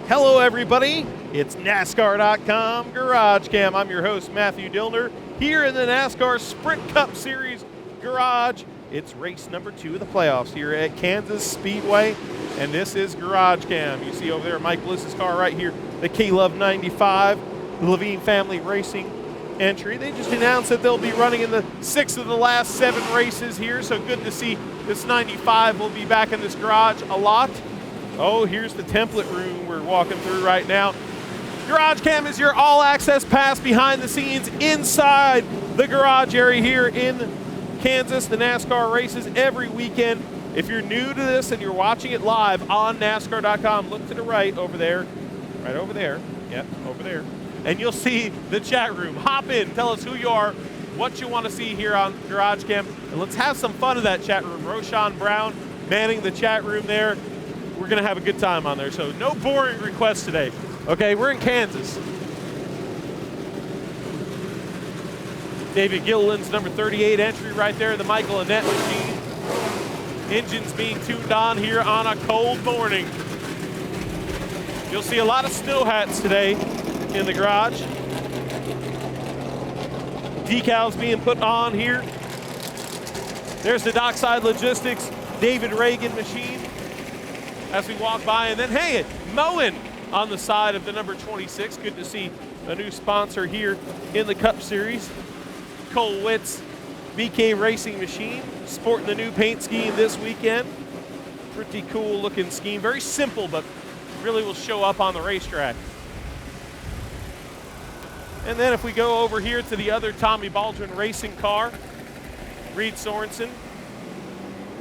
Hello everybody, it's NASCAR.com GarageCam. I'm your host Matthew Dillner here in the NASCAR Sprint Cup Series Garage. It's race number 2 of the playoffs here at Kansas Speedway, and this is GarageCam. You see over there Mike Bliss's car right here, the K-Love 95, the Levine Family Racing entry. They just announced that they'll be running in the 6th of the last 7 races here, so good to see this 95 will be back in this garage a lot. Oh, here's the template room we're walking through right now. GarageCam is your all-access pass behind the scenes inside the garage area here in Kansas. The NASCAR races every weekend. If you're new to this and you're watching it live on NASCAR.com, look to the right over there. Right over there. Yep, over there. And you'll see the chat room. Hop in, tell us who you are, what you want to see here on GarageCam, and let's have some fun in that chat room. Roshan Brown manning the chat room there. We're going to have a good time on there, so no boring requests today. Okay, we're in Kansas. David Gilliland's number 38 entry right there, the Michael Annett machine. Engines being tuned on here on a cold morning. You'll see a lot of snow hats today in the garage. Decals being put on here. There's the Dockside Logistics David Reagan machine as we walk by, and then hey, Moen on the side of the number 26. Good to see a new sponsor here in the Cup Series. Cole Witt's BK Racing machine, sporting the new paint scheme this weekend. Pretty cool looking scheme, very simple, but really will show up on the racetrack. And then if we go over here to the other Tommy Baldwin racing car, Reed Sorensen,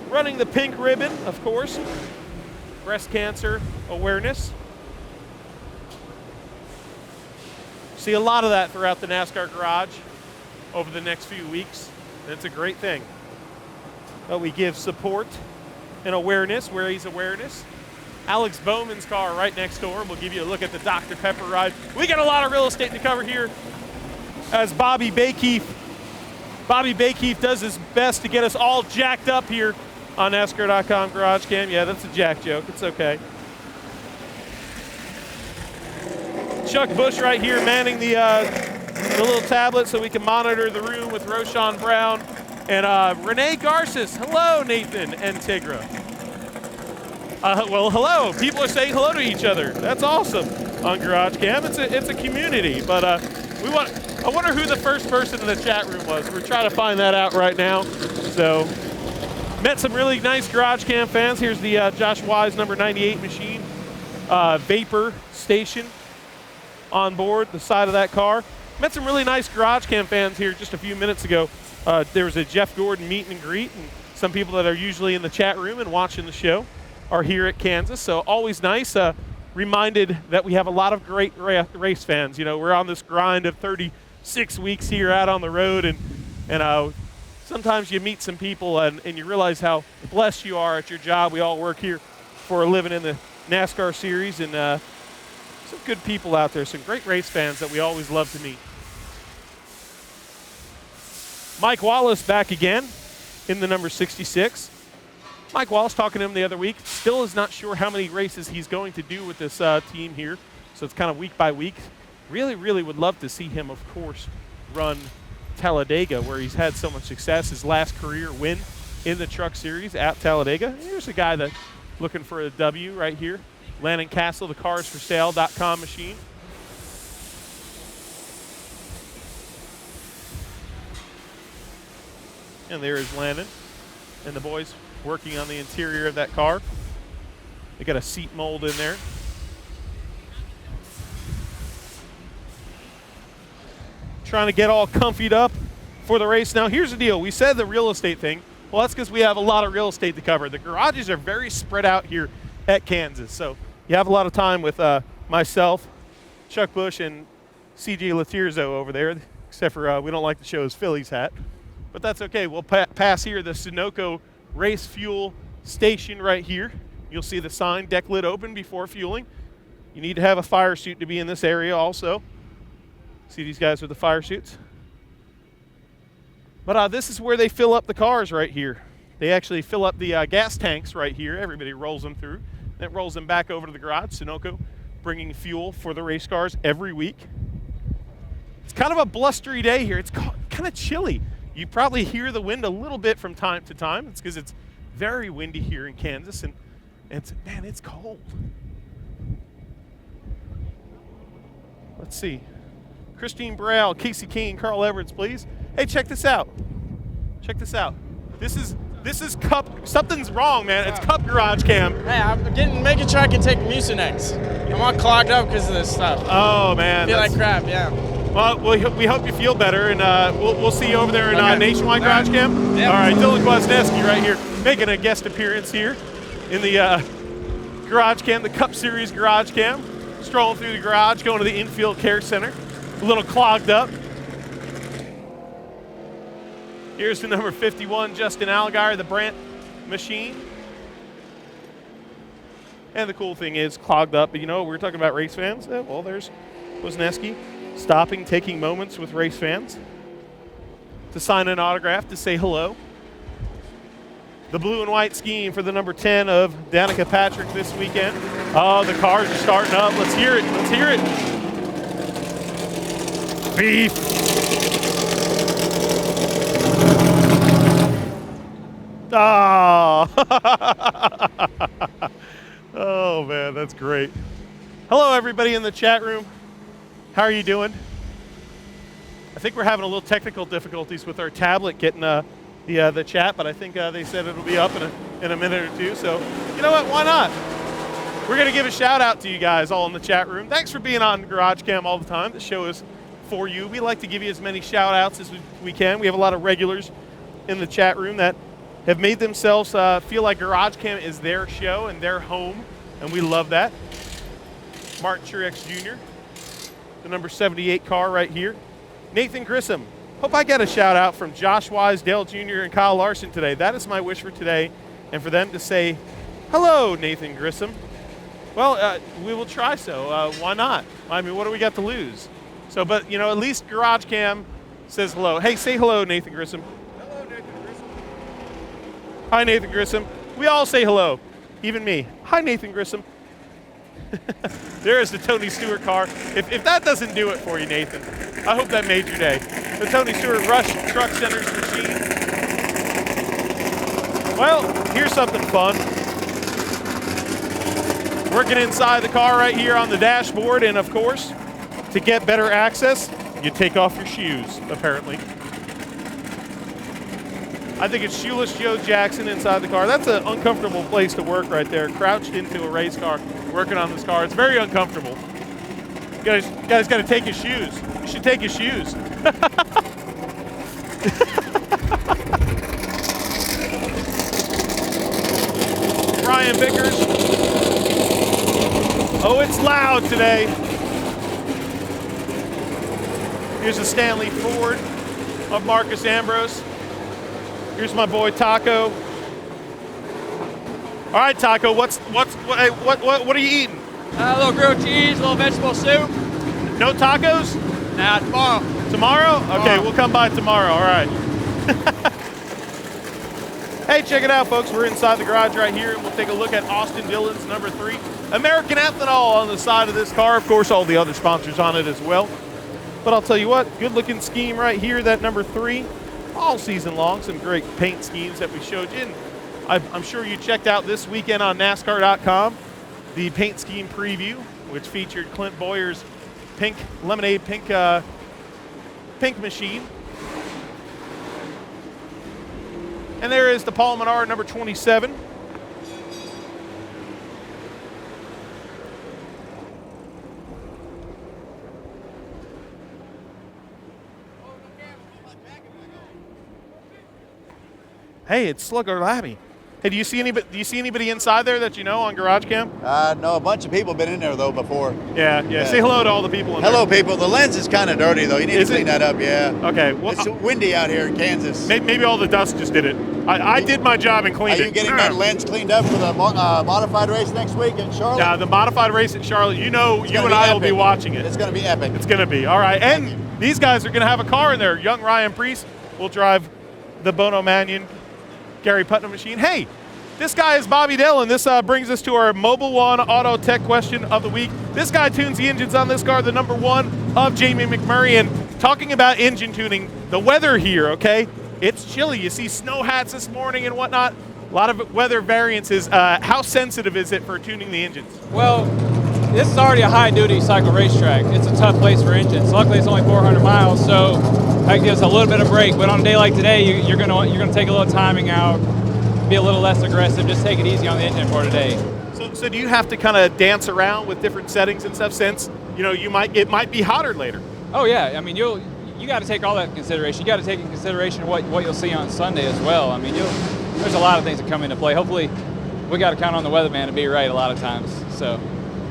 running the pink ribbon, of course. Breast cancer awareness. See a lot of that throughout the NASCAR garage over the next few weeks. And it's a great thing. But we give support and awareness where he's awareness. Alex Bowman's car right next door. We'll give you a look at the Dr. Pepper ride. We got a lot of real estate to cover here as Bobby Baykeefe does his best to get us all jacked up here on NASCAR.com GarageCam. Yeah, that's a jack joke. It's okay. Chuck Bush right here manning the little tablet so we can monitor the room with Roshan Brown and Renee Garces. Hello, Nathan and Tigra. Well, hello. People are saying hello to each other. That's awesome on GarageCam. It's a community, but I wonder who the first person in the chat room was. We're trying to find that out right now. So. Met some really nice GarageCam fans. Here's the Josh Wise number 98 machine. Vapor station on board the side of that car. Met some really nice GarageCam fans here just a few minutes ago. There was a Jeff Gordon meet and greet, and some people that are usually in the chat room and watching the show are here at Kansas. So always nice. Reminded that we have a lot of great race fans. You know, we're on this grind of 36 weeks here out on the road, and sometimes you meet some people and you realize how blessed you are at your job. We all work here for a living in the NASCAR series, and some good people out there, some great race fans that we always love to meet. Mike Wallace back again in the number 66. Mike Wallace, talking to him the other week, still is not sure how many races he's going to do with this team here, so it's kind of week by week. Really, really would love to see him, of course, run Talladega, where he's had so much success. His last career win in the Truck Series at Talladega. Here's a guy that's looking for a W right here. Landon Castle, the carsforsale.com machine. And there is Landon and the boys working on the interior of that car. They got a seat mold in there. Trying to get all comfied up for the race. Now, here's the deal. We said the real estate thing. Well, that's because we have a lot of real estate to cover. The garages are very spread out here at Kansas. So you have a lot of time with myself, Chuck Bush, and CJ Latirzo over there, except for we don't like to show his Phillies hat. But that's okay. We'll pass here the Sunoco Race Fuel Station right here. You'll see the sign, deck lid open before fueling. You need to have a fire suit to be in this area also. See these guys with the fire suits? But this is where they fill up the cars right here. They actually fill up the gas tanks right here. Everybody rolls them through. That rolls them back over to the garage. Sunoco bringing fuel for the race cars every week. It's kind of a blustery day here. It's kind of chilly. You probably hear the wind a little bit from time to time. It's because it's very windy here in Kansas, and man, it's cold. Let's see. Christine Burrell, Casey King, Carl Edwards, please. Hey, check this out. Check this out. This is Cup. Something's wrong, man. It's Cup GarageCam. Hey, I'm making sure I can take Mucinex. I'm all clogged up because of this stuff. Oh man. I feel like crap. Yeah. Well, we hope you feel better, and we'll see you over there in Nationwide GarageCam. Yep. All right, Dylan Kwasniewski right here, making a guest appearance here in the GarageCam, the Cup Series GarageCam. Strolling through the garage, going to the infield care center. A little clogged up. Here's the number 51, Justin Allgaier, the Brandt machine. And the cool thing is, clogged up. But you know, we're talking about race fans. Well, there's Kwasniewski stopping, taking moments with race fans to sign an autograph, to say hello. The blue and white scheme for the number 10 of Danica Patrick this weekend. Oh, the cars are starting up. Let's hear it. Let's hear it. Beef. Oh. Oh, man, that's great. Hello, everybody in the chat room. How are you doing? I think we're having a little technical difficulties with our tablet getting the chat, but I think they said it'll be up in a minute or two. So, you know what? Why not? We're going to give a shout out to you guys all in the chat room. Thanks for being on GarageCam all the time. The show is for you. We like to give you as many shout outs as we can. We have a lot of regulars in the chat room that have made themselves feel like GarageCam is their show and their home, and we love that. Mark Truex Jr., the number 78 car right here. Nathan Grissom. Hope I get a shout out from Josh Wise, Dale Jr., and Kyle Larson today. That is my wish for today, and for them to say, hello, Nathan Grissom. Well, we will try so. Why not? I mean, what do we got to lose? So, but, you know, at least GarageCam says hello. Hey, say hello, Nathan Grissom. Hello, Nathan Grissom. Hi, Nathan Grissom. We all say hello, even me. Hi, Nathan Grissom. There is the Tony Stewart car. If that doesn't do it for you, Nathan, I hope that made your day. The Tony Stewart Rush Truck Centers machine. Well, here's something fun. Working inside the car right here on the dashboard, and of course, to get better access, you take off your shoes, apparently. I think it's Shoeless Joe Jackson inside the car. That's an uncomfortable place to work right there, crouched into a race car, working on this car. It's very uncomfortable. You guys got to take your shoes. You should take your shoes. Ryan Vickers. Oh, it's loud today. Here's a Stanley Ford of Marcus Ambrose. Here's my boy Taco. All right, Taco, what are you eating? A little grilled cheese, a little vegetable soup. No tacos? Nah, tomorrow. Tomorrow? Okay, we'll come by tomorrow. All right. Hey, check it out, folks. We're inside the garage right here, and we'll take a look at Austin Dillon's number 3. American Ethanol on the side of this car. Of course, all the other sponsors on it as well. But I'll tell you what, good-looking scheme right here, that number 3. All season long, some great paint schemes that we showed you. And I'm sure you checked out this weekend on NASCAR.com the paint scheme preview, which featured Clint Boyer's pink lemonade pink machine. And there is the Paul Menard number 27. Hey, it's Slugger Labby. Hey, do you see anybody inside there that you know on GarageCam? No, a bunch of people have been in there, though, before. Yeah. Say hello to all the people in there. Hello, people. The lens is kind of dirty, though. You need to clean that up, yeah. Okay. Well, it's windy out here in Kansas. Maybe all the dust just did it. I did my job and cleaned it. Are you getting that lens cleaned up for the modified race next week in Charlotte? Yeah, the modified race in Charlotte. You know, you and I will be watching it. It's going to be epic. It's going to be. All right. And these guys are going to have a car in there. Young Ryan Priest will drive the Bono Mannion Gary Putnam machine. Hey, This guy is Bobby Dillon. This brings us to our Mobile One Auto Tech question of the week. This guy tunes the engines on this car, the number 1 of Jamie McMurray. And talking about engine tuning, the weather here, okay? It's chilly. You see snow hats this morning and whatnot. A lot of weather variances. How sensitive is it for tuning the engines? Well, this is already a high-duty cycle racetrack. It's a tough place for engines. Luckily, it's only 400 miles, so that gives a little bit of break. But on a day like today, you're gonna take a little timing out, be a little less aggressive. Just take it easy on the engine for today. So do you have to kind of dance around with different settings and stuff since it might be hotter later? Oh yeah, I mean you got to take all that into consideration. You got to take in consideration what you'll see on Sunday as well. I mean there's a lot of things that come into play. Hopefully, we got to count on the weatherman to be right a lot of times. So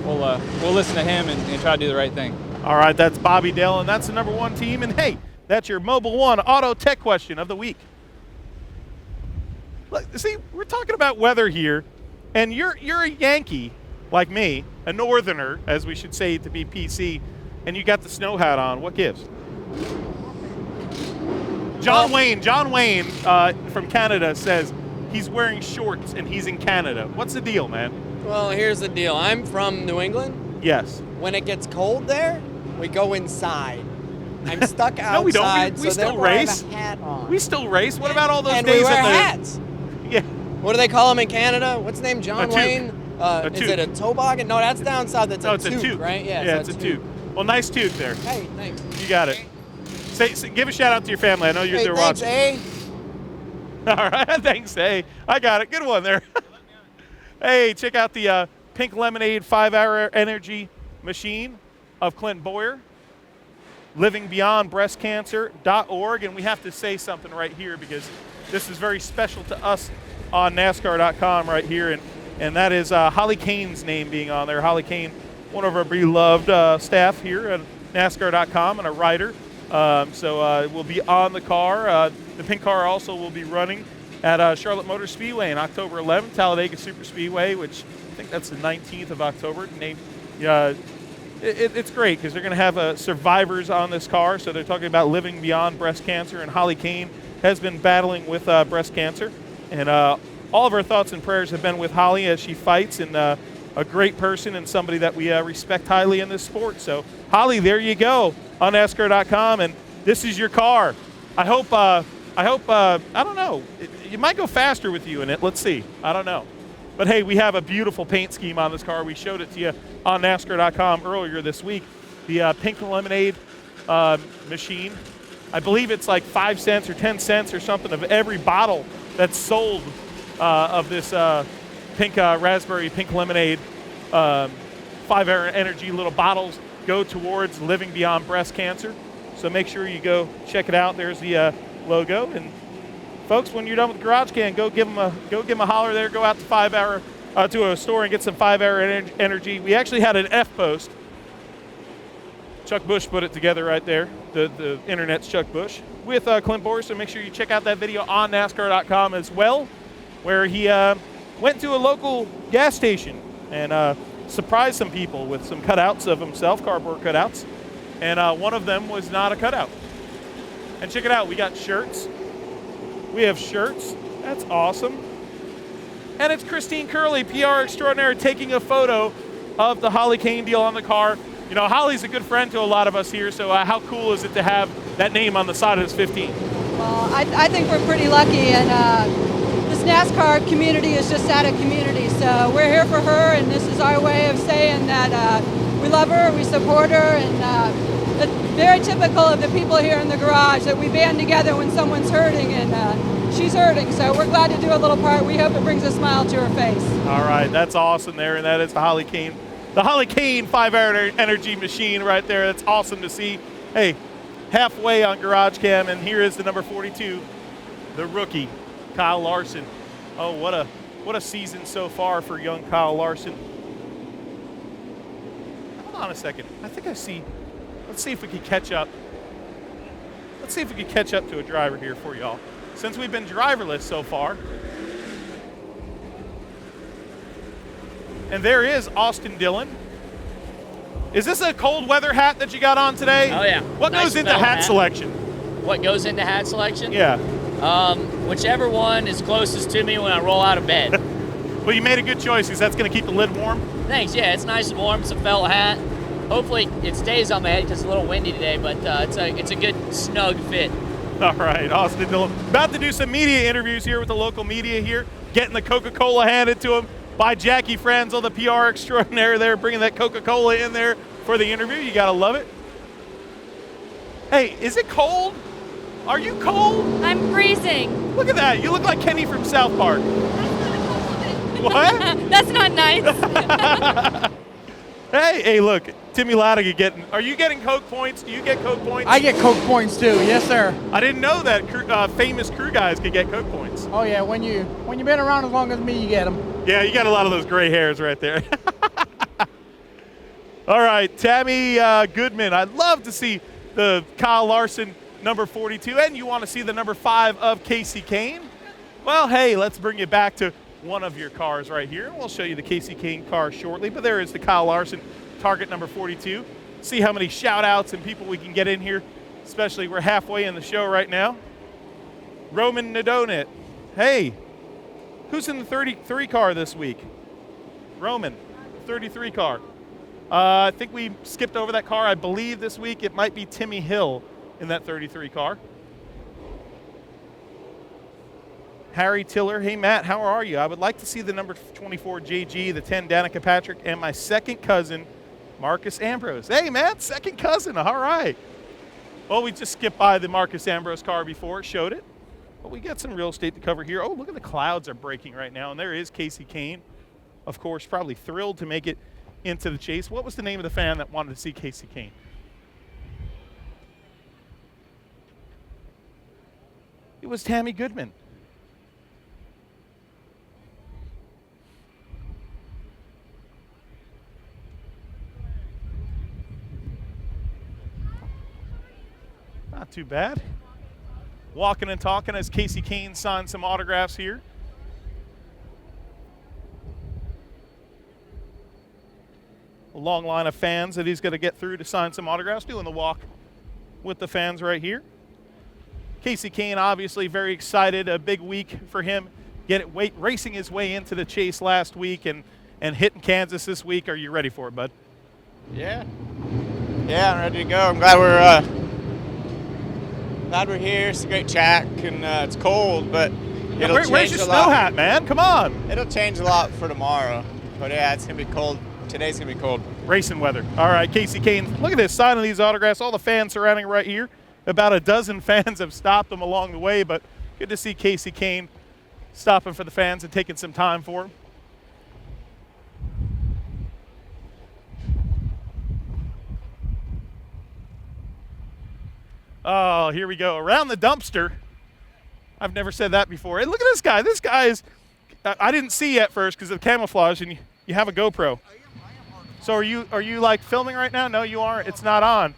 we'll listen to him and try to do the right thing. All right, that's Bobby Dillon. That's the number 1 team, and hey, that's your Mobile One Auto Tech question of the week. Look, see, we're talking about weather here, and you're a Yankee like me, a Northerner, as we should say to be PC, and you got the snow hat on. What gives? John Wayne from Canada says he's wearing shorts and he's in Canada. What's the deal, man? Well, here's the deal. I'm from New England. Yes. When it gets cold there, we go inside. I'm stuck outside. No, we don't. We still race. I have a hat on. We still race. What about all those and days we wear at the hats. Yeah. What do they call them in Canada? What's his name? John toque. Wayne? Is it a toboggan? No, that's down south. That's it's a toque, right? Yeah, yeah, it's a toque. Well, nice toque there. Hey, thanks. You got it. Say, give a shout out to your family. I know you're there thanks, watching. All right, thanks, I got it. Good one there. Hey, check out the Pink Lemonade 5-hour energy machine of Clint Boyer. LivingBeyondBreastCancer.org, and we have to say something right here because this is very special to us on NASCAR.com right here, and that is Holly Kane's name being on there. Holly Kane, one of our beloved staff here at NASCAR.com and a writer. So we'll be on the car. The pink car also will be running at Charlotte Motor Speedway on October 11th, Talladega Super Speedway, which I think that's the 19th of October. It's great because they're going to have survivors on this car. So they're talking about living beyond breast cancer, and Holly Kane has been battling with breast cancer. And all of our thoughts and prayers have been with Holly as she fights, and a great person and somebody that we respect highly in this sport. So, Holly, there you go on NASCAR.com, and this is your car. I hope, I don't know, you might go faster with you in it. Let's see. I don't know. But, hey, we have a beautiful paint scheme on this car. We showed it to you on NASCAR.com earlier this week. The Pink Lemonade machine, I believe it's like 5 cents or 10 cents or something of every bottle that's sold of this raspberry pink lemonade 5-hour energy little bottles go towards living beyond breast cancer. So make sure you go check it out. There's the logo. And folks, when you're done with GarageCam, go give them a holler there. Go out to 5-hour to a store and get some 5-hour energy. We actually had an F post. Chuck Bush put it together right there. The internet's Chuck Bush with Clint Boyer. So make sure you check out that video on NASCAR.com as well, where he went to a local gas station and surprised some people with some cutouts of himself, cardboard cutouts. And one of them was not a cutout. And check it out. We got shirts. We have shirts. That's awesome. And it's Christine Curley, PR extraordinaire, taking a photo of the Holly Kane deal on the car. You know, Holly's a good friend to a lot of us here, so how cool is it to have that name on the side of his 15? Well, I think we're pretty lucky, and this NASCAR community is just out of community, so we're here for her, and this is our way of saying that we love her, we support her, and it's very typical of the people here in the garage that we band together when someone's hurting, and she's hurting, so we're glad to do a little part. We hope it brings a smile to her face. All right, that's awesome there, and that is the Holly Kane 5-hour energy machine right there. That's awesome to see. Hey, halfway on GarageCam, and here is the number 42, the rookie, Kyle Larson. Oh, what a season so far for young Kyle Larson. Hold on a second. I think I see. Let's see if we can catch up. Let's see if we can catch up to a driver here for y'all. Since we've been driverless so far. And there is Austin Dillon. Is this a cold weather hat that you got on today? Oh, yeah. What Nice goes into metal hat selection? What goes into hat selection? Yeah. Whichever one is closest to me when I roll out of bed. Well, you made a good choice because that's going to keep the lid warm. Thanks. Yeah, it's nice and warm. It's a felt hat. Hopefully it stays on my head because it's a little windy today, but it's a good snug fit. All right, Austin Dillon. About to do some media interviews here with the local media here, getting the Coca-Cola handed to him by Jackie Franzel, the PR extraordinaire there, bringing that Coca-Cola in there for the interview. You got to love it. Hey, is it cold? Are you cold? I'm freezing. Look at that. You look like Kenny from South Park. What? That's not nice. Hey, look. Timmy Latiga are you getting Coke points? Do you get Coke points? I get Coke points too. Yes, sir. I didn't know that famous crew guys could get Coke points. Oh yeah, when you've been around as long as me, you get them. Yeah, you got a lot of those gray hairs right there. All right, Tammy Goodman. I'd love to see the Kyle Larson number 42, and you want to see the number 5 of Casey Kane? Well, hey, let's bring you back to one of your cars right here. We'll show you the Casey Kane car shortly, but there is the Kyle Larson target number 42. See how many shout-outs and people we can get in here, especially we're halfway in the show right now. Roman Nadonit. Hey, who's in the 33 car this week? Roman, 33 car. I think we skipped over that car. I believe this week it might be Timmy Hill in that 33 car. Harry Tiller. Hey, Matt, how are you? I would like to see the number 24 JG, the 10 Danica Patrick, and my second cousin, Marcus Ambrose. Hey, Matt, second cousin. All right. Well, we just skipped by the Marcus Ambrose car before. It showed it. But we got some real estate to cover here. Oh, look at the clouds are breaking right now, and there is Casey Kane. Of course, probably thrilled to make it into the chase. What was the name of the fan that wanted to see Casey Kane? It was Tammy Goodman. Not too bad. Walking and talking as Casey Kane signed some autographs here. A long line of fans that he's going to get through to sign some autographs, doing the walk with the fans right here. Casey Kane obviously very excited, a big week for him, racing his way into the chase last week and hitting Kansas this week. Are you ready for it, bud? Yeah, I'm ready to go. I'm glad we're here. It's a great track, and it's cold, but it'll change where's your a snow lot. hat, man? Come on. It'll change a lot for tomorrow, but yeah, it's gonna be cold. Today's gonna be cold. Racing weather. All right, Casey Kane. Look at this, signing these autographs. All the fans surrounding right here. About a dozen fans have stopped him along the way, but good to see Casey Kane stopping for the fans and taking some time for them. Oh, here we go. Around the dumpster. I've never said that before. Hey, look at this guy. This guy is, I didn't see at first because of the camouflage, and you have a GoPro. So are you like filming right now? No, you aren't. It's not on.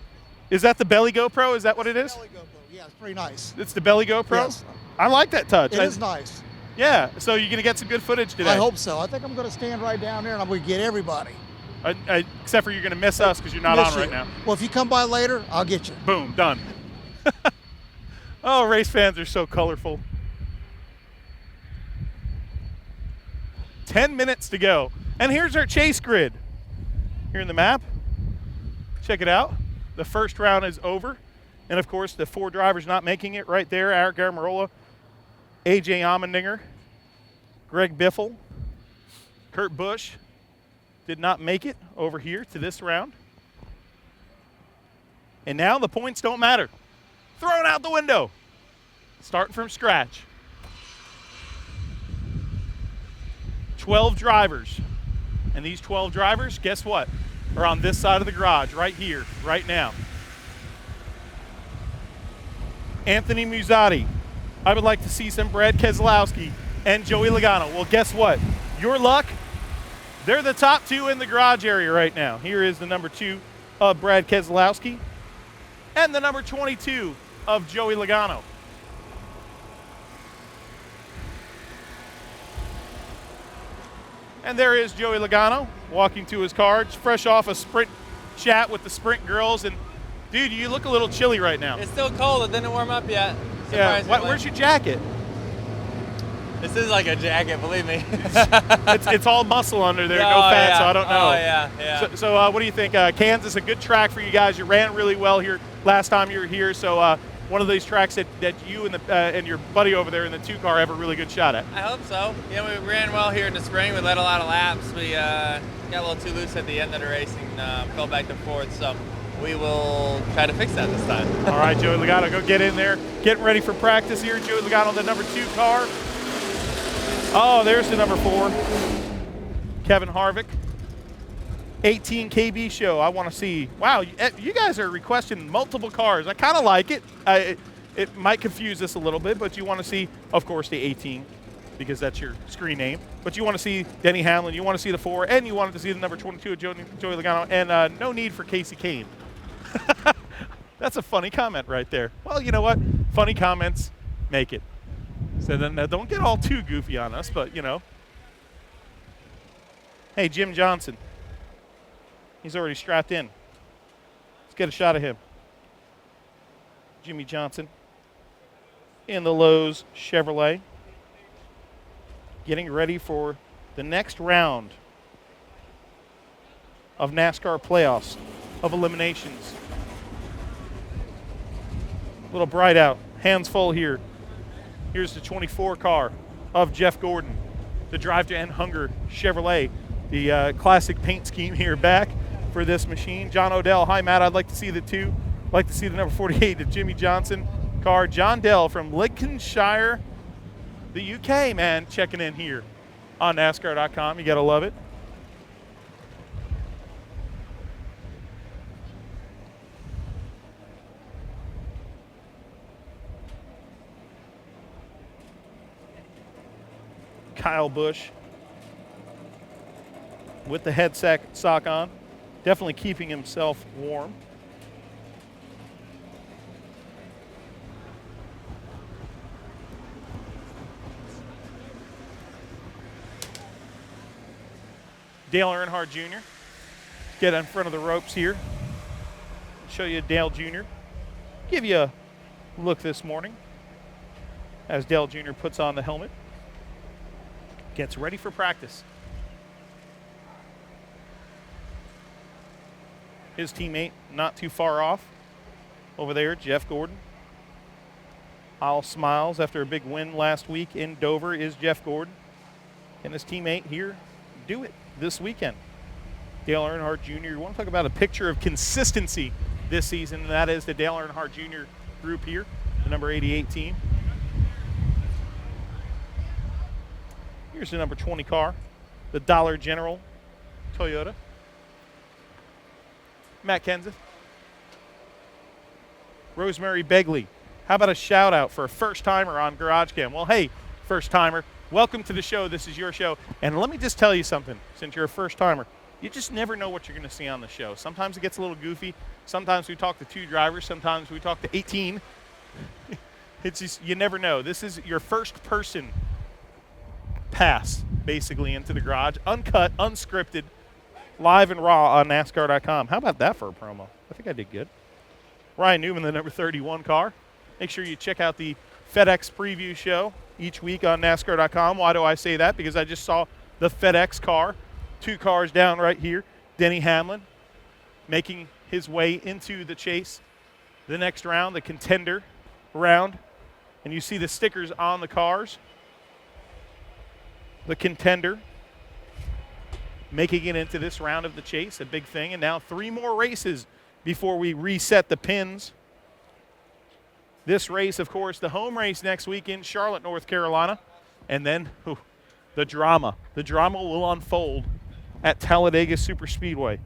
Is that the belly GoPro? Is that what it is? Belly GoPro. Yeah, it's pretty nice. It's the belly GoPro? Yes. I like that touch. It is nice. Yeah, so you're going to get some good footage today. I hope so. I think I'm going to stand right down there and I'm going to get everybody. Except for you're going to miss us because you're not on right now. Well, if you come by later, I'll get you. Boom, done. Oh, race fans are so colorful. 10 minutes to go. And here's our chase grid. Here in the map. Check it out. The first round is over. And, of course, the 4 drivers not making it right there. Eric Garmarola, A.J. Allmendinger, Greg Biffle, Kurt Busch did not make it over here to this round. And now the points don't matter. Thrown out the window. Starting from scratch. 12 drivers. And these 12 drivers, guess what? Are on this side of the garage right here, right now. Anthony Muzzatti. I would like to see some Brad Keselowski and Joey Logano. Well, guess what? Your luck, they're the top 2 in the garage area right now. Here is the number 2 of Brad Keselowski and the number 22 of Joey Logano. And there is Joey Logano walking to his car, fresh off a sprint chat with the sprint girls. And dude, you look a little chilly right now. It's still cold. It didn't warm up yet. Yeah. Where's your jacket? This is like a jacket, believe me. It's all muscle under there, no fat, yeah. so I don't know. Oh, yeah. So what do you think? Kansas, a good track for you guys. You ran really well here last time you were here, so one of these tracks that you and your buddy over there in the 2-car have a really good shot at. I hope so. Yeah, we ran well here in the spring. We led a lot of laps. We got a little too loose at the end of the race and fell back to fourth, so we will try to fix that this time. All right, Joey Logano, go get in there. Getting ready for practice here. Joey Logano, the number 2 car. Oh, there's the number 4. Kevin Harvick. 18 KB show. I want to see. Wow, you guys are requesting multiple cars. I kind of like it. It might confuse us a little bit, but you want to see, of course, the 18 because that's your screen name. But you want to see Denny Hamlin. You want to see the 4, and you wanted to see the number 22 of Joey Logano. And no need for Casey Kane. That's a funny comment right there. Well, you know what? Funny comments make it. So then don't get all too goofy on us, but, you know. Hey, Jim Johnson. He's already strapped in. Let's get a shot of him. Jimmy Johnson in the Lowe's Chevrolet. Getting ready for the next round of NASCAR playoffs, of eliminations. A little bright out. Hands full here. Here's the 24 car of Jeff Gordon, the Drive to End Hunger Chevrolet, the classic paint scheme here back for this machine. John Odell, hi Matt, I'd like to see the 2. I'd like to see the number 48, the Jimmy Johnson car. John Dell from Lincolnshire, the UK, man, checking in here on NASCAR.com. You gotta love it. Kyle Busch with the head sock on, definitely keeping himself warm. Dale Earnhardt Jr. Get in front of the ropes here. Show you Dale Jr. Give you a look this morning as Dale Jr. puts on the helmet. Gets ready for practice. His teammate not too far off over there, Jeff Gordon. All smiles after a big win last week in Dover is Jeff Gordon. And his teammate here do it this weekend. Dale Earnhardt Jr. You want to talk about a picture of consistency this season, and that is the Dale Earnhardt Jr. group here, the number 88 team. Here's the number 20 car, the Dollar General Toyota. Matt Kenseth. Rosemary Begley. How about a shout out for a first timer on GarageCam? Well, hey, first timer, welcome to the show. This is your show. And let me just tell you something, since you're a first timer, you just never know what you're going to see on the show. Sometimes it gets a little goofy. Sometimes we talk to 2 drivers. Sometimes we talk to 18. It's just, you never know. This is your first person pass, basically, into the garage. Uncut, unscripted, live and raw on NASCAR.com. How about that for a promo? I think I did good. Ryan Newman, the number 31 car. Make sure you check out the FedEx preview show each week on NASCAR.com. Why do I say that? Because I just saw the FedEx car, 2 cars down right here. Denny Hamlin making his way into the chase. The next round, the contender round. And you see the stickers on the cars. The contender making it into this round of the chase, a big thing. And now 3 more races before we reset the pins. This race, of course, the home race next week in Charlotte, North Carolina. And then the drama. The drama will unfold at Talladega Superspeedway.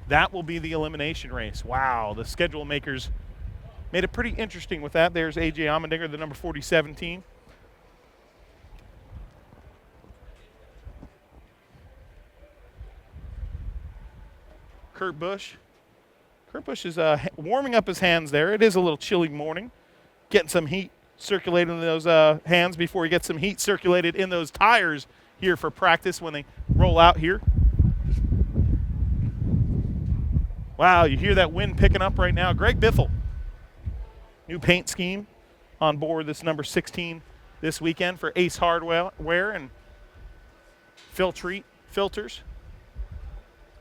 That will be the elimination race. Wow, the schedule makers made it pretty interesting with that. There's A.J. Allmendinger, the number 47 team. Kurt Busch. Kurt Busch is warming up his hands there. It is a little chilly morning. Getting some heat circulated in those hands before he gets some heat circulated in those tires here for practice when they roll out here. Wow, you hear that wind picking up right now. Greg Biffle, new paint scheme on board this number 16 this weekend for Ace Hardware and filters.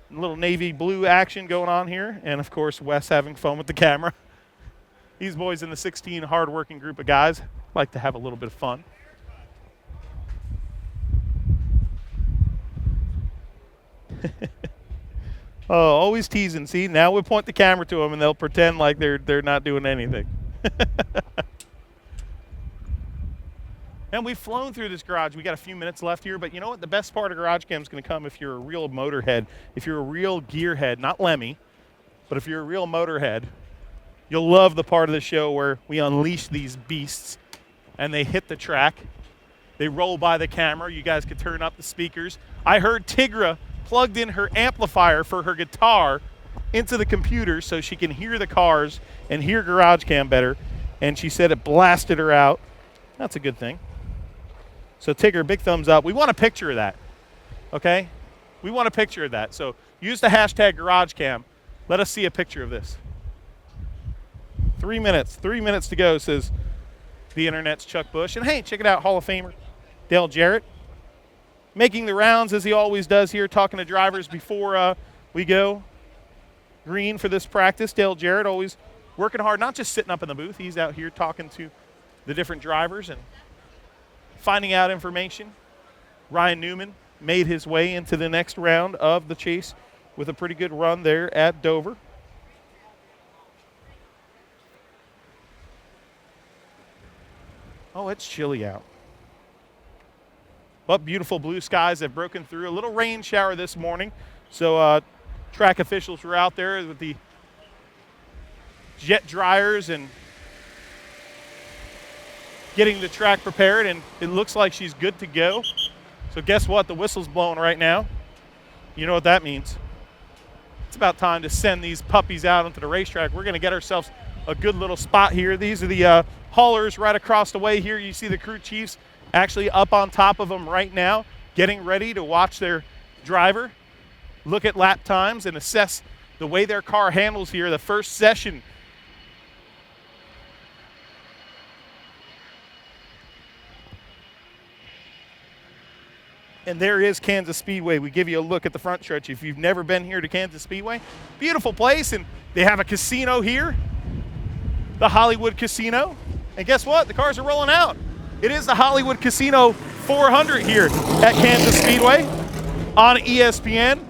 A little navy blue action going on here, and of course Wes having fun with the camera. These boys in the 16 hard-working group of guys like to have a little bit of fun. Oh, always teasing. See, now we point the camera to them and they'll pretend like they're not doing anything. And we've flown through this garage. We got a few minutes left here, but you know what? The best part of GarageCam is going to come if you're a real motorhead, if you're a real gearhead, not Lemmy, but if you're a real motorhead. You'll love the part of the show where we unleash these beasts and they hit the track. They roll by the camera. You guys could turn up the speakers. I heard Tigra plugged in her amplifier for her guitar into the computer so she can hear the cars and hear GarageCam better, and she said it blasted her out. That's a good thing. So Tigger, big thumbs up. We want a picture of that, okay? We want a picture of that. So use the hashtag GarageCam. Let us see a picture of this. 3 minutes to go, says the internet's Chuck Bush. And hey, check it out, Hall of Famer Dale Jarrett, making the rounds as he always does here, talking to drivers before we go green for this practice. Dale Jarrett always working hard, not just sitting up in the booth. He's out here talking to the different drivers and finding out information. Ryan Newman made his way into the next round of the chase with a pretty good run there at Dover. Oh, it's chilly out. But beautiful blue skies have broken through. A little rain shower this morning. So track officials were out there with the jet dryers and getting the track prepared, and it looks like she's good to go. So guess what? The whistle's blowing right now. You know what that means. It's about time to send these puppies out onto the racetrack. We're going to get ourselves a good little spot here. These are the haulers right across the way here. You see the crew chiefs actually up on top of them right now, getting ready to watch their driver look at lap times and assess the way their car handles here, the first session. And there is Kansas Speedway. We give you a look at the front stretch. If you've never been here to Kansas Speedway, beautiful place, and they have a casino here, the Hollywood Casino. And guess what? The cars are rolling out. It is the Hollywood Casino 400 here at Kansas Speedway on ESPN,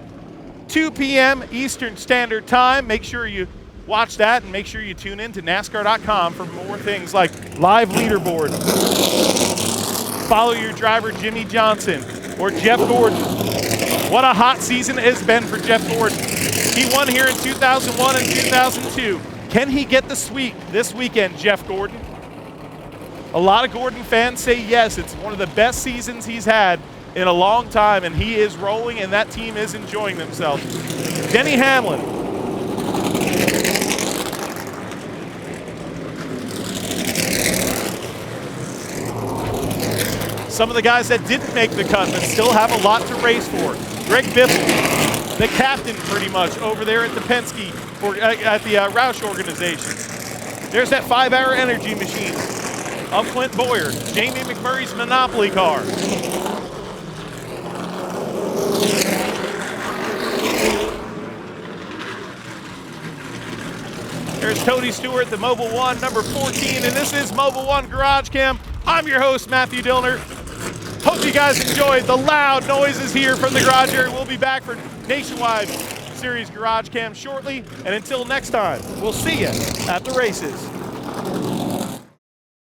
2 p.m. Eastern Standard Time. Make sure you watch that, and make sure you tune in to NASCAR.com for more things like live leaderboard. Follow your driver, Jimmy Johnson or Jeff Gordon. What a hot season it has been for Jeff Gordon. He won here in 2001 and 2002. Can he get the sweep this weekend, Jeff Gordon? A lot of Gordon fans say yes. It's one of the best seasons he's had in a long time, and he is rolling, and that team is enjoying themselves. Denny Hamlin. Some of the guys that didn't make the cut but still have a lot to race for. Greg Biffle, the captain pretty much over there at the Penske, or at the Roush organization. There's that 5-hour energy machine of Clint Boyer, Jamie McMurray's Monopoly car. There's Tony Stewart, the Mobil 1, number 14, and this is Mobil 1 GarageCam. I'm your host, Matthew Dillner. Hope you guys enjoyed the loud noises here from the garage area. We'll be back for Nationwide Series GarageCam shortly, and until next time, we'll see you at the races.